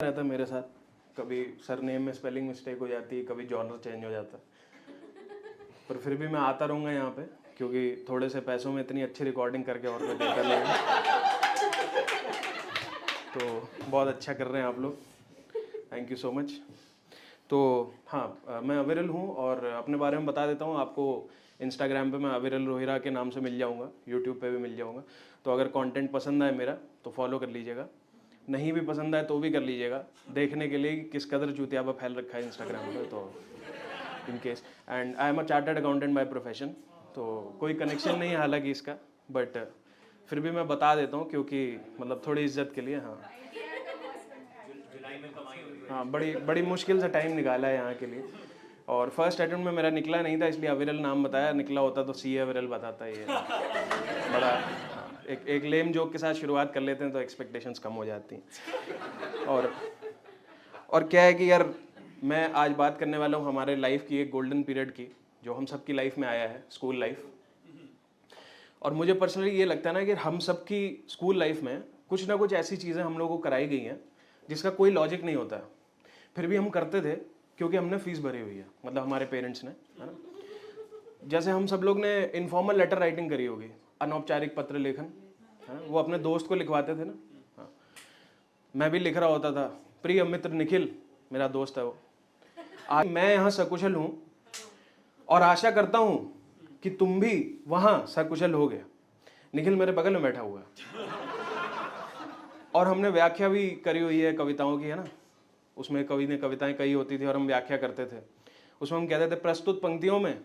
रहता है मेरे साथ, कभी सरनेम में स्पेलिंग मिस्टेक हो जाती है, कभी जॉनर चेंज हो जाता है, पर फिर भी मैं आता रहूँगा यहाँ पे, क्योंकि थोड़े से पैसों में इतनी अच्छी रिकॉर्डिंग करके और कोई देता नहीं है। तो बहुत अच्छा कर रहे हैं आप लोग, थैंक यू सो मच। तो हाँ, मैं अविरल हूँ और अपने बारे में बता देता हूँ आपको। इंस्टाग्राम पे मैं अविरल रोहिरा के नाम से मिल जाऊँगा, यूट्यूब पे भी मिल जाऊँगा। तो अगर कंटेंट पसंद आए मेरा तो फॉलो कर लीजिएगा, नहीं भी पसंद आए तो भी कर लीजिएगा, देखने के लिए कि किस कदर चूतियापा फैल रखा है इंस्टाग्राम पे। तो in case, and I am a chartered accountant by profession, तो कोई कनेक्शन नहीं है हालांकि इसका, बट फिर भी मैं बता देता हूँ क्योंकि मतलब थोड़ी इज्जत के लिए। हाँ हाँ, बड़ी मुश्किल से टाइम निकाला है यहाँ के लिए, और फर्स्ट अटेम्प्ट में मेरा निकला नहीं था, इसलिए अविरल नाम बताया। निकला होता तो सी अविरल बताता। ये बड़ा एक लेम जोक के साथ शुरुआत कर लेते हैं तो एक्सपेक्टेशंस कम हो जाती हैं। और क्या है कि यार, मैं आज बात करने वाला हूँ हमारे लाइफ की एक गोल्डन पीरियड की, जो हम सबकी लाइफ में आया है, स्कूल लाइफ। और मुझे पर्सनली ये लगता है ना कि हम सबकी स्कूल लाइफ में कुछ ना कुछ ऐसी चीज़ें हम लोगों को कराई गई हैं जिसका कोई लॉजिक नहीं होता, फिर भी हम करते थे क्योंकि हमने फीस भरी हुई है, मतलब हमारे पेरेंट्स ने, है ना। जैसे हम सब लोग ने इनफॉर्मल लेटर राइटिंग करी होगी, अनौपचारिक पत्र लेखन, है ना, वो अपने दोस्त को लिखवाते थे ना। हाँ, मैं भी लिख रहा होता था, प्रिय मित्र निखिल, मेरा दोस्त है वो, आज मैं यहाँ सकुशल हूँ और आशा करता हूँ कि तुम भी वहाँ सकुशल होगे। निखिल मेरे बगल में बैठा हुआ है। और हमने व्याख्या भी करी हुई है कविताओं की, है ना, उसमें कवि ने कविताएं कही होती थी और हम व्याख्या करते थे। उसमें हम कहते थे प्रस्तुत पंक्तियों में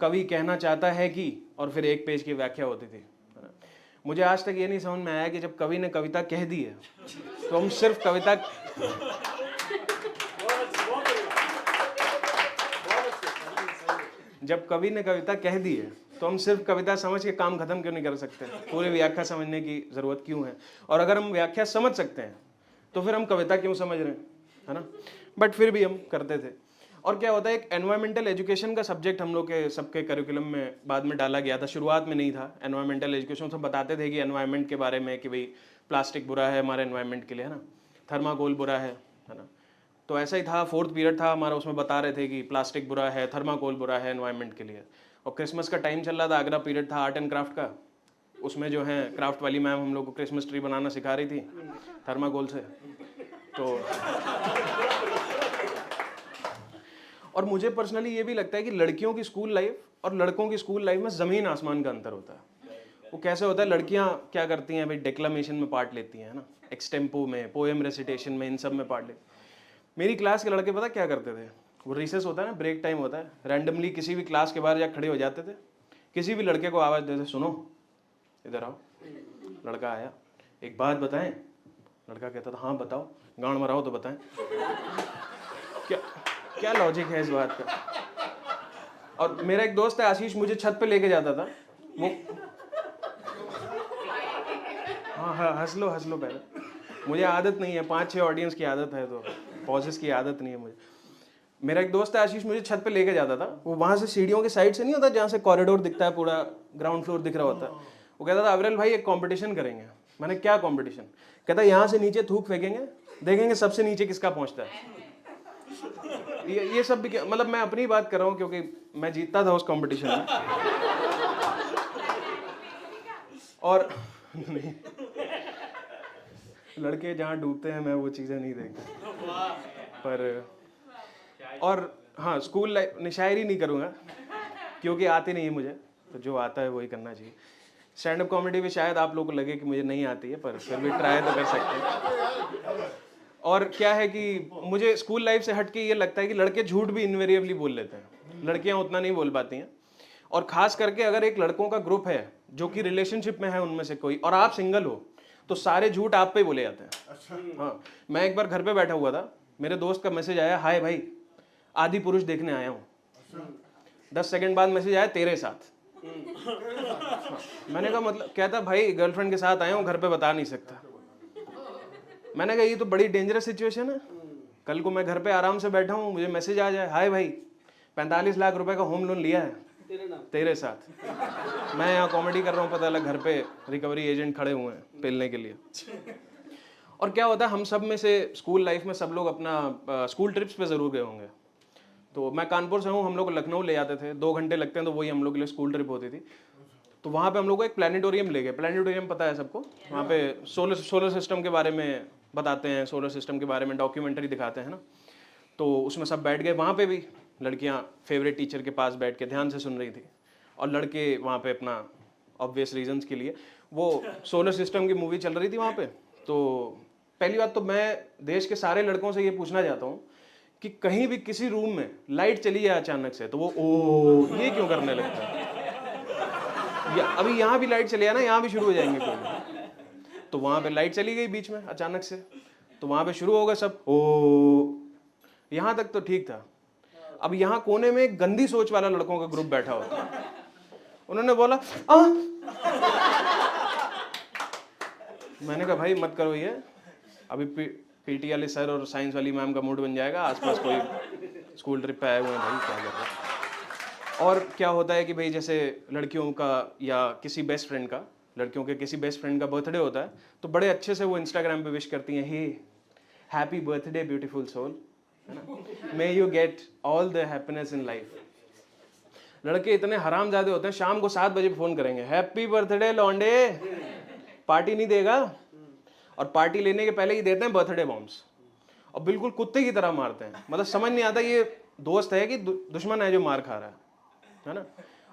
कवि कहना चाहता है कि, और फिर एक पेज की व्याख्या होती थी। मुझे आज तक ये नहीं समझ में आया कि जब कवि ने कविता कह दी है तो हम सिर्फ कविता जब कवि ने कविता कह दी है तो हम सिर्फ कविता समझ के काम खत्म क्यों नहीं कर सकते? पूरी व्याख्या समझने की जरूरत क्यों है? और अगर हम व्याख्या समझ सकते हैं तो फिर हम कविता क्यों समझ रहे हैं, है ना। बट फिर भी हम करते थे। और क्या होता है, एक एनवायरमेंटल एजुकेशन का सब्जेक्ट हम लोग के सबके करिकुलम में बाद में डाला गया था, शुरुआत में नहीं था। एनवायरमेंटल एजुकेशन सब बताते थे कि एनवायरमेंट के बारे में, कि भाई प्लास्टिक बुरा है हमारे एनवायरमेंट के लिए, है ना, थर्माकोल बुरा है ना। तो ऐसा ही था, फोर्थ पीरियड था हमारा, उसमें बता रहे थे कि प्लास्टिक बुरा है, थर्माकोल बुरा है एनवायरनमेंट के लिए। और क्रिसमस का टाइम चल रहा था, अगला पीरियड था आर्ट एंड क्राफ्ट का, उसमें जो है क्राफ्ट वाली मैम हम लोग को क्रिसमस ट्री बनाना सिखा रही थी थर्माकोल से। तो और मुझे पर्सनली ये भी लगता है कि लड़कियों की स्कूल लाइफ और लड़कों की स्कूल लाइफ में ज़मीन आसमान का अंतर होता है। वो कैसे होता है, लड़कियां क्या करती हैं भाई, डेक्लामेशन में पार्ट लेती हैं, है ना, एक्सटेम्पो में, पोएम रेसिटेशन में, इन सब में पार्ट लेती। मेरी क्लास के लड़के पता क्या करते थे, वो रिसेस होता है ना, ब्रेक टाइम होता है, रैंडमली किसी भी क्लास के बाहर जा खड़े हो जाते थे, किसी भी लड़के को आवाज़ देते, सुनो इधर आओ। लड़का आया, एक बात बताएं। लड़का कहता था हाँ बताओ, गांड मराओ तो बताएं। क्या क्या लॉजिक है इस बात का? और मेरा एक दोस्त है आशीष, मुझे छत पे लेके जाता था वो। हाँ, हंस लो पहले, मुझे आदत नहीं है, 5-6 ऑडियंस की आदत है, तो पॉजेस की आदत नहीं है मुझे। मेरा एक दोस्त है आशीष, मुझे छत पे लेके जाता था, वो वहाँ से सीढ़ियों के साइड से नहीं होता जहाँ से कॉरिडोर दिखता है, पूरा ग्राउंड फ्लोर दिख रहा होता है। वो कहता था अविरल भाई एक कंपटीशन करेंगे। मैंने क्या कंपटीशन? कहता यहाँ से नीचे थूक फेंकेंगे, देखेंगे सबसे नीचे किसका पहुँचता है। ये सब भी मतलब मैं अपनी बात कर रहा हूँ क्योंकि मैं जीतता था उस कंपटीशन में। और नहीं, लड़के जहाँ डूबते हैं मैं वो चीज़ें नहीं देखता। पर और हाँ, स्कूल लाइफ शायरी नहीं करूँगा क्योंकि आती नहीं है मुझे, तो जो आता है वही करना चाहिए। स्टैंड अप कॉमेडी भी शायद आप लोगों को लगे कि मुझे नहीं आती है, पर फिर भी ट्राई तो कर सकते हैं। और क्या है कि मुझे स्कूल लाइफ से हट के ये लगता है कि लड़के झूठ भी इनवेरिएबली बोल लेते हैं, लड़कियां उतना नहीं बोल पाती हैं। और खास करके अगर एक लड़कों का ग्रुप है जो कि रिलेशनशिप में है उनमें से कोई, और आप सिंगल हो, तो सारे झूठ आप पे ही बोले जाते हैं। हाँ, मैं एक बार घर पे बैठा हुआ था, मेरे दोस्त का मैसेज आया, हाय भाई आदि पुरुष देखने आया हूँ। 10 सेकंड बाद मैसेज आया, तेरे साथ। हाँ, मैंने कहा मतलब, कहता भाई गर्लफ्रेंड के साथ आया हूँ, घर पे बता नहीं सकता। मैंने कहा ये तो बड़ी डेंजरस सिचुएशन है। कल को मैं घर पे आराम से बैठा हूँ, मुझे मैसेज आ जाए, हाय भाई 45 लाख रुपए का होम लोन लिया है तेरे साथ। मैं यहाँ कॉमेडी कर रहा हूँ, पता लगा घर पे रिकवरी एजेंट खड़े हुए हैं पेलने के लिए। और क्या होता है, हम सब में से स्कूल लाइफ में सब लोग अपना स्कूल ट्रिप्स पे ज़रूर गए होंगे। तो मैं कानपुर से हूँ, हम लोग लखनऊ ले जाते थे, 2 घंटे लगते हैं, तो वही हम लोग के लिए स्कूल ट्रिप होती थी। तो वहाँ पे हम लोग को एक प्लानिटोरियम ले गए। प्लानिटोरियम पता है सबको, वहाँ पे सोलर सिस्टम के बारे में बताते हैं, सोलर सिस्टम के बारे में डॉक्यूमेंट्री दिखाते हैं ना। तो उसमें सब बैठ गए, वहाँ पे भी लड़कियाँ फेवरेट टीचर के पास बैठ के ध्यान से सुन रही थी, और लड़के वहाँ पे अपना ऑब्वियस रीजंस के लिए, वो सोलर सिस्टम की मूवी चल रही थी वहाँ पे। तो पहली बात तो मैं देश के सारे लड़कों से ये पूछना चाहता हूँ कि कहीं भी किसी रूम में लाइट चली जाए अचानक से, तो वो ओ ये क्यों करने लगता है? अभी यहाँ भी लाइट चली है ना, यहाँ भी शुरू हो जाएंगे कोई। तो वहाँ पे लाइट चली गई बीच में अचानक से, तो वहाँ पे शुरू हो गए सब ओ। यहाँ तक तो ठीक था। अब यहाँ कोने में एक गंदी सोच वाला लड़कों का ग्रुप बैठा होता, उन्होंने बोला मैंने कहा भाई मत करो ये, अभी पीटी वाले सर और साइंस वाली मैम का मूड बन जाएगा, आसपास कोई स्कूल ट्रिप पे आए हुए हैं भाई, क्या कर रहे हैं। और क्या होता है कि भाई जैसे लड़कियों का या किसी बेस्ट फ्रेंड का, लड़कियों के किसी बेस्ट फ्रेंड का बर्थडे होता है, तो बड़े अच्छे से वो इंस्टाग्राम पे विश करती हैं, हे हैप्पी बर्थडे ब्यूटीफुल सोल, है ना, may you get all the happiness in life. लड़के इतने हरामजादे होते हैं, शाम को 7 बजे फोन करेंगे, हैप्पी बर्थडे लौंडे, पार्टी नहीं देगा, और पार्टी लेने के पहले ही देते हैं बर्थडे बॉम्ब्स, और बिल्कुल कुत्ते की तरह मारते हैं। मतलब समझ नहीं आता ये दोस्त है कि दुश्मन है जो मार खा रहा है ना।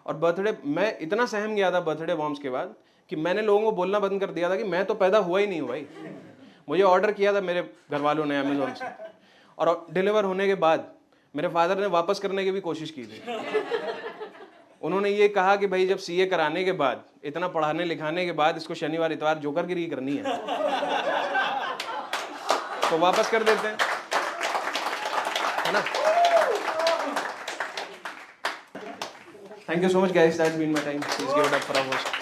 और बर्थडे, मैं इतना सहम गया था बर्थडे बॉम्ब्स के बाद कि मैंने लोगों को बोलना बंद कर दिया था कि मैं तो पैदा हुआ ही नहीं हूँ भाई। मुझे ऑर्डर किया था मेरे घर वालों ने अमेजोन से, और डिलीवर होने के बाद मेरे फादर ने वापस करने की भी कोशिश की थी। उन्होंने ये कहा कि भाई जब सीए कराने के बाद, इतना पढ़ाने लिखाने के बाद, इसको शनिवार इतवार जोकरगिरी करनी है तो वापस कर देते हैं, है ना। Thank you so much guys, that's been my time. Please give it up for our host.